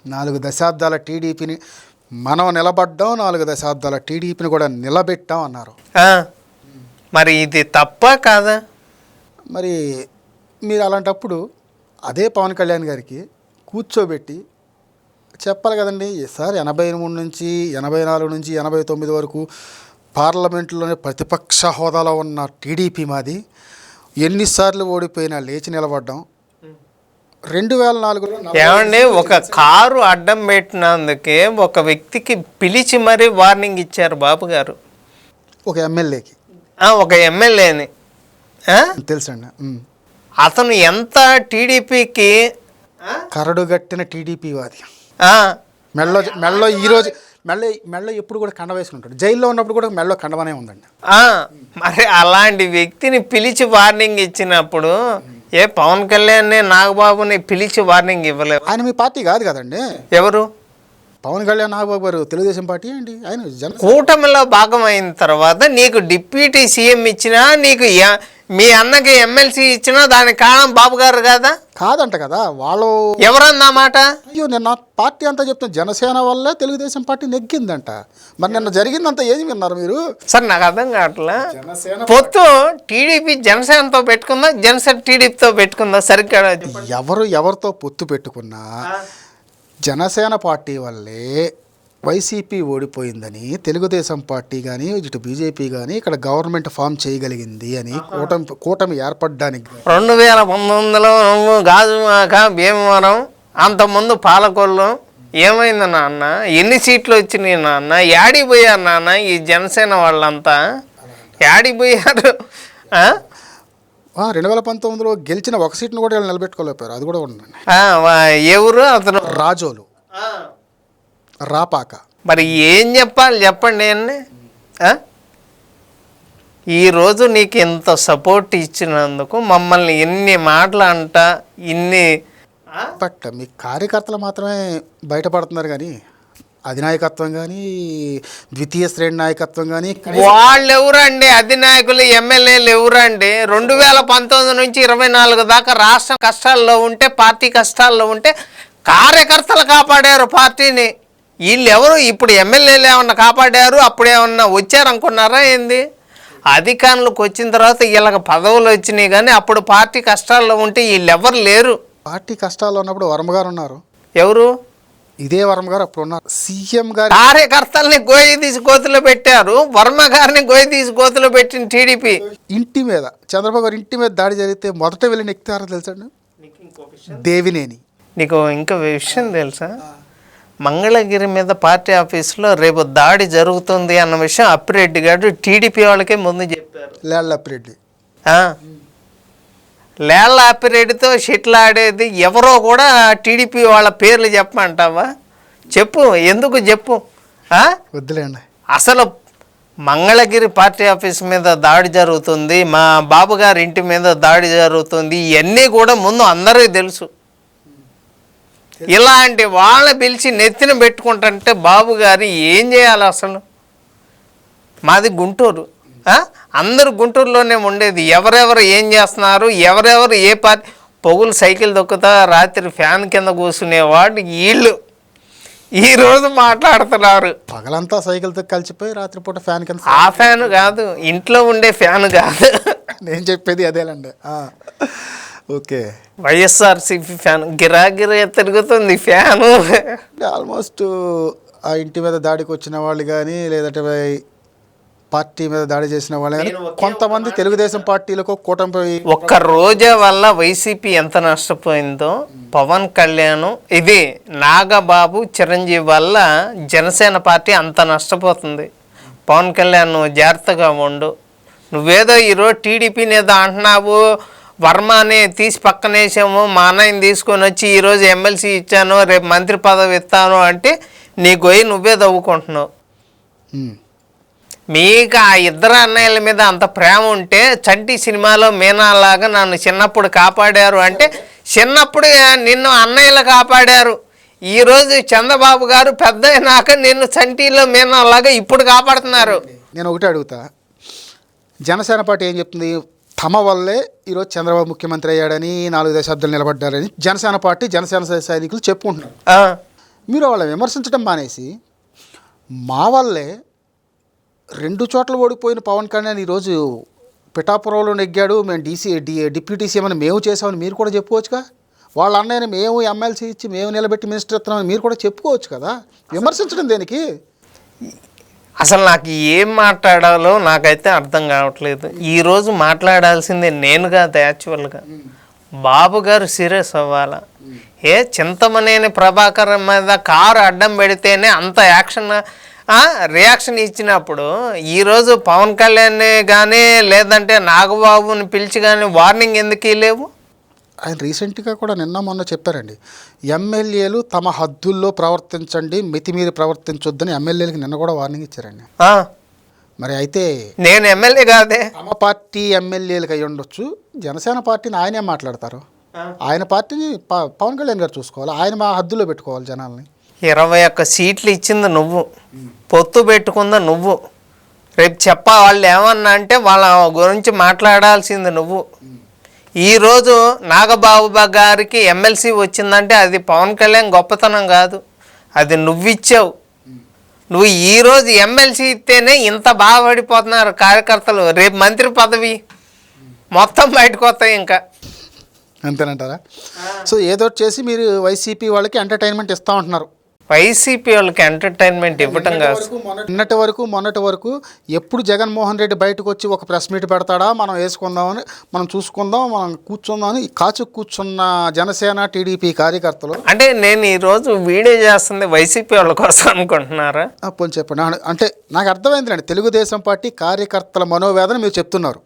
నాలుగు దశాబ్దాల టీడీపీని మనం నిలబడ్డాం, 4 దశాబ్దాల టీడీపీని కూడా నిలబెట్టాం అన్నారు. మరి ఇది తప్ప కాదా? మరి మీరు అలాంటప్పుడు అదే పవన్ కళ్యాణ్ గారికి కూర్చోబెట్టి చెప్పాలి కదండి. సార్ 83 నుంచి 84 నుంచి 89 వరకు పార్లమెంటులోనే ప్రతిపక్ష హోదాలో ఉన్న టీడీపీ మాది, ఎన్నిసార్లు ఓడిపోయినా లేచి నిలబడ్డాం. 2004లో ఏమండి, ఒక కారు అడ్డం పెట్టినందుకే ఒక వ్యక్తికి పిలిచి మరీ వార్నింగ్ ఇచ్చారు బాబు గారు. ఒక ఎమ్మెల్యేకి, ఒక ఎమ్మెల్యేని తెలుసండి. అతను ఎంత టీడీపీకి కరడుగట్టిన టీడీపీ వాది. మెళ్ళో ఈరోజు మెళ్ళో ఎప్పుడు కూడా కండ వేసుకుంటాడు. జైల్లో ఉన్నప్పుడు కూడా మెళ్ళో కండవనే ఉందండి. మరి అలాంటి వ్యక్తిని పిలిచి వార్నింగ్ ఇచ్చినప్పుడు పవన్ కళ్యాణ్ నాగబాబుని పిలిచి వార్నింగ్ ఇవ్వలేదు? ఆయన మీ పార్టీ కాదు కదండి. ఎవరు? పవన్ కళ్యాణ్ నాగబాబు గారు తెలుగుదేశం పార్టీ అండి. ఆయన కూటమిలో భాగం అయిన తర్వాత నీకు డిప్యూటీ సీఎం ఇచ్చినా, నీకు మీ అన్నకి ఎమ్మెల్సీ ఇచ్చినా దానికి కారణం బాబు గారు కాదా? కాదంట కదా వాళ్ళు. ఎవరన్నా మాట? అయ్యో, నేను నా పార్టీ అంతా చెప్తాను, జనసేన వల్లే తెలుగుదేశం పార్టీ నెగ్గిందంట. మరి నిన్న జరిగిందంతా ఏది విన్నారు మీరు? సార్ నాకు అర్థం కావట్లా. పొత్తు టీడీపీ జనసేనతో పెట్టుకుందా, జనసేన టీడీపీతో పెట్టుకుందా? సరిగ్గా ఎవరితో పొత్తు పెట్టుకున్నా జనసేన పార్టీ వల్లే వైసీపీ ఓడిపోయిందని, తెలుగుదేశం పార్టీ కానీ ఇటు బీజేపీ కానీ ఇక్కడ గవర్నమెంట్ ఫామ్ చేయగలిగింది అని, కూటమి ఏర్పడడానికి 2019లో గాజువాక, భీమవరం, అంతకుముందు పాలకొల్లు ఏమైంది నాన్న? ఎన్ని సీట్లు వచ్చినాయి నాన్న? యాడిపోయారు నాన్న ఈ జనసేన వాళ్ళంతా? యాడిపోయారు? 2019లో గెలిచిన ఒక సీట్ను కూడా వీళ్ళు నిలబెట్టుకోలేకపోయారు. అది కూడా ఉండండి. ఎవరు అతను? రాజోలు, రాపాక. మరి ఏం చెప్పాలి చెప్పండి అన్నీ. ఈరోజు నీకు ఇంత సపోర్ట్ ఇచ్చినందుకు మమ్మల్ని ఎన్ని మాటలు అంట, ఇన్ని బట్ మీ కార్యకర్తలు మాత్రమే బయటపడుతున్నారు కానీ అధినాయకత్వం కానీ ద్వితీయ శ్రేణి నాయకత్వం కానీ వాళ్ళు ఎవరండి? అధినాయకులు ఎమ్మెల్యేలు ఎవరండి? 2019 నుంచి 24 దాకా రాష్ట్రం కష్టాల్లో ఉంటే, పార్టీ కష్టాల్లో ఉంటే కార్యకర్తలు కాపాడారు పార్టీని. వీళ్ళు ఎవరు? ఇప్పుడు ఎమ్మెల్యేలు ఏమన్నా కాపాడారు? అప్పుడేమన్నా వచ్చారనుకున్నారా ఏంది? అధికారులకు వచ్చిన తర్వాత వీళ్ళకి పదవులు వచ్చినాయి కానీ అప్పుడు పార్టీ కష్టాల్లో ఉంటే వీళ్ళు ఎవరు లేరు. పార్టీ కష్టాల్లో ఉన్నప్పుడు వర్మ గారు ఉన్నారు. ఎవరు? ఇదే వర్మ గారు అప్పుడు ఉన్నారు. సీఎం గారు కార్యకర్తల్ని గోయి తీసి కోతులు పెట్టారు. వర్మ గారిని గోయి తీసి కోతులు పెట్టిన టీడీపీ. ఇంటి మీద చంద్రబాబు గారు ఇంటి మీద దాడి జరిగితే మొదట వెళ్ళి నెక్తారో తెలుసండి, దేవినేని. నీకు ఇంకా విషయం తెలుసా? మంగళగిరి మీద పార్టీ ఆఫీసులో రేపు దాడి జరుగుతుంది అన్న విషయం అప్పిరెడ్డి గారు టీడీపీ వాళ్ళకే ముందు చెప్పారు. లేళ్ళ అప్పిరెడ్డి, లేళ్ళ అప్పిరెడ్డితో షెట్లు ఆడేది ఎవరో కూడా టీడీపీ వాళ్ళ పేర్లు చెప్పమంటావా? చెప్పు, ఎందుకు చెప్పు. వద్దులేండి. అసలు మంగళగిరి పార్టీ ఆఫీస్ మీద దాడి జరుగుతుంది, మా బాబు గారి ఇంటి మీద దాడి జరుగుతుంది, ఇవన్నీ కూడా ముందు అందరికీ తెలుసు. ఇలాంటి వాళ్ళ పిలిచి నెత్తిన పెట్టుకుంటుంటే బాబు గారు ఏం చేయాలి అసలు? మాది గుంటూరు, అందరూ గుంటూరులోనే ఉండేది. ఎవరెవరు ఏం చేస్తున్నారు, ఎవరెవరు ఏ పార్టీ, పొగులు సైకిల్ దొక్కుతా రాత్రి ఫ్యాన్ కింద కూర్చునేవాడు వీళ్ళు ఈరోజు మాట్లాడుతున్నారు. పగలంతా సైకిల్తో కలిసిపోయి రాత్రిపూట ఫ్యాన్ కింద. ఆ ఫ్యాన్ కాదు, ఇంట్లో ఉండే ఫ్యాన్ కాదు, నేను చెప్పేది అదేలండి. ఓకే, వైఎస్ఆర్సీపీ ఫ్యాన్ గిరాగిరా తిరుగుతుంది ఫ్యాను. ఆల్మోస్ట్ ఆ ఇంటి మీద దాడికి వచ్చిన వాళ్ళు కానీ లేదంటే పార్టీ మీద దాడి చేసిన వాళ్ళు కానీ కొంతమంది తెలుగుదేశం పార్టీలకు కూటమి. ఒక్క రోజా వల్ల వైసీపీ ఎంత నష్టపోయిందో పవన్ కళ్యాణ్, ఇది నాగబాబు, చిరంజీవి వల్ల జనసేన పార్టీ అంత నష్టపోతుంది. పవన్ కళ్యాణ్ నువ్వు జాగ్రత్తగా ఉండు. నువ్వేదో ఈరోజు టీడీపీని ఏదో అంటున్నావు, వర్మని తీసి పక్కనేసాము, మా అన్నయ్యని తీసుకొని వచ్చి ఈరోజు ఎమ్మెల్సీ ఇచ్చాను, రేపు మంత్రి పదవి ఇస్తాను అంటే నీ గొయ్యి నువ్వే తవ్వుకుంటున్నావు. మీకు ఆ ఇద్దరు అన్నయ్యల మీద అంత ప్రేమ ఉంటే చంటి సినిమాలో మీనాలాగా నన్ను చిన్నప్పుడు కాపాడారు అంటే, చిన్నప్పుడు నిన్ను అన్నయ్యలు కాపాడారు. ఈరోజు చంద్రబాబు గారు పెద్ద అయినాక నిన్ను చంటిలో మీనాలాగా ఇప్పుడు కాపాడుతున్నారు. నేను ఒకటే అడుగుతా, జనసేన పార్టీ ఏం చెప్తుంది? తమ వల్లే ఈరోజు చంద్రబాబు ముఖ్యమంత్రి అయ్యాడని 4 దశాబ్దాలు నిలబడ్డారని జనసేన పార్టీ జనసేన సైనికులు చెప్పుకుంటున్నారు. ఆ, మీరు వాళ్ళని విమర్శించడం మానేసి మా వల్లే 2 చోట్ల ఓడిపోయిన పవన్ కళ్యాణ్ ఈరోజు పిఠాపురంలో నెగ్గాడు, మేము డిప్యూటీ సీఎం అని మేము చేసామని మీరు కూడా చెప్పుకోవచ్చుగా. వాళ్ళ అన్నయ్యని మేము ఎమ్మెల్సీ ఇచ్చి మేము నిలబెట్టి మినిస్టర్ ఇస్తున్నామని మీరు కూడా చెప్పుకోవచ్చు కదా. విమర్శించడం దేనికి? అసలు నాకు ఏం మాట్లాడాలో నాకైతే అర్థం కావట్లేదు. ఈరోజు మాట్లాడాల్సింది నేను కాదు, యాక్చువల్గా బాబు గారు సీరియస్ అవ్వాలా. చింతమనేని ప్రభాకర్ మీద కారు అడ్డం పెడితేనే అంత రియాక్షన్ ఇచ్చినప్పుడు ఈరోజు పవన్ కళ్యాణ్ కానీ లేదంటే నాగబాబుని పిలిచి కానీ వార్నింగ్ ఎందుకు ఇవ్వలేవు? ఆయన రీసెంట్గా కూడా నిన్న మొన్న చెప్పారండి, ఎమ్మెల్యేలు తమ హద్దుల్లో ప్రవర్తించండి, మితిమీరి ప్రవర్తించొద్దని ఎమ్మెల్యేలకి నిన్న కూడా వార్నింగ్ ఇచ్చారండి. మరి అయితే నేను ఎమ్మెల్యే కాదే, తమ పార్టీ ఎమ్మెల్యేలకు అయ్యి ఉండొచ్చు, జనసేన పార్టీని ఆయనే మాట్లాడతారు. ఆయన పార్టీని పవన్ కళ్యాణ్ గారు చూసుకోవాలి, ఆయన మా హద్దులో పెట్టుకోవాలి జనాల్ని. 21 సీట్లు ఇచ్చింది నువ్వు, పొత్తు పెట్టుకుందా నువ్వు. రేపు వాళ్ళు ఏమన్నా అంటే వాళ్ళ గురించి మాట్లాడాల్సింది నువ్వు. ఈరోజు నాగబాబు గారికి ఎమ్మెల్సీ వచ్చిందంటే అది పవన్ కళ్యాణ్ గొప్పతనం కాదు, అది నువ్విచ్చావు. నువ్వు ఈరోజు ఎమ్మెల్సీ ఇస్తేనే ఇంత బాధపడిపోతున్నారు కార్యకర్తలు. రేపు మంత్రి పదవి మొత్తం బయటకు వస్తాయి ఇంకా. అంతేనంటారా? సో ఏదో చేసి మీరు వైసీపీ వాళ్ళకి ఎంటర్టైన్మెంట్ ఇస్తూ ఉంటున్నారు. వైసీపీ వాళ్ళకి ఎంటర్టైన్మెంట్ ఇవ్వటం కాదు. మొన్నటి వరకు ఎప్పుడు జగన్మోహన్ రెడ్డి బయటకు వచ్చి ఒక ప్రెస్ మీట్ పెడతాడా, మనం వేసుకుందామని, మనం చూసుకుందాం, మనం కూర్చుందామని కాచు కూర్చున్న జనసేన టీడీపీ కార్యకర్తలు. అంటే నేను ఈరోజు వీడియో చేస్తుంది వైసీపీ వాళ్ళ కోసం అనుకుంటున్నారా? పోనీ చెప్పండి. అంటే నాకు అర్థమైందండి, తెలుగుదేశం పార్టీ కార్యకర్తల మనోవేదన మీరు చెప్తున్నారు.